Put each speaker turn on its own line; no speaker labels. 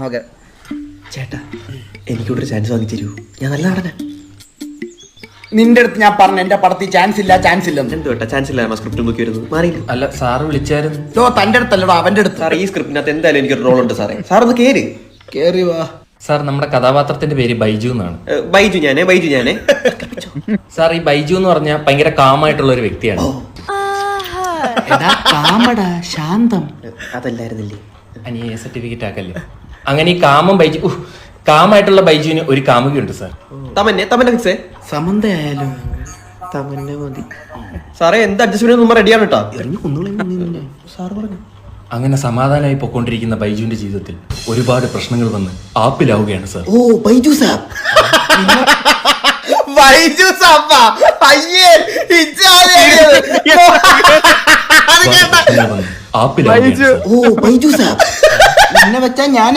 Okay.
ചേട്ടാ എനിക്കൂടെ chance വാങ്ങി തരൂ, ഞാൻ നല്ല നടനാ.
നിന്റെ അടുത്ത് ഞാൻ പറഞ്ഞു എന്റെ പടത്തിൽ ചാൻസ് ഇല്ല എന്ന്.
എന്ത് കേട്ടാ ചാൻസ് ഇല്ല, സ്ക്രിപ്റ്റ് നോക്കി വരുന്നു മാറിയില്ല.
അല്ല സാറ് വിളിച്ചായിരുന്നു.
തന്റെ അടുത്തല്ലടോ അവന്റെ അടുത്ത്.
സാർ ഈ സ്ക്രിപ്റ്റിനകത്ത് എന്തായാലും എനിക്കൊരു റോൾ ഉണ്ട് സാറേ. സാർ ഒന്ന്
കേറി വാ.
സാർ നമ്മുടെ കഥാപാത്രത്തിന്റെ പേര് ബൈജു എന്നാണ്.
ബൈജു ഞാനേ
സാർ ഈ ബൈജു എന്ന് പറഞ്ഞാൽ ഭയങ്കര കാമായിട്ടുള്ള ഒരു വ്യക്തിയാണ്.
ശാന്തം
അതല്ലായിരുന്നില്ലേ.
അനിയ സർട്ടിഫിക്കറ്റ് ആക്കല്ലേ. അങ്ങനെ ഈ കാമായിട്ടുള്ള ബൈജുവിന് ഒരു കാമുകയുണ്ട് സാർ.
തമന്നെ ഫിക്സേ
സമന്തയായാലും
തമന്നെ മതി സാറേ. എന്ത് അഡ്ജസ്റ്റ്മെന്റ് നമ്മൾ റെഡിയാണ് കേട്ടോ.
സാർ പറഞ്ഞു.
അങ്ങനെ സമാധാനമായി പൊക്കോണ്ടിരിക്കുന്ന ബൈജുവിന്റെ ജീവിതത്തിൽ ഒരുപാട് പ്രശ്നങ്ങൾ വന്ന് ആപ്പിലാവുകയാണ് സാർ.
ഓ ബൈജു സാർ. ബൈജു സാപ്പാ അയ്യേ
ആപ്പിലാവുകയാണ് സാർ.
ഓ ബൈജു സാർ എന്നെ വെച്ചാ ഞാൻ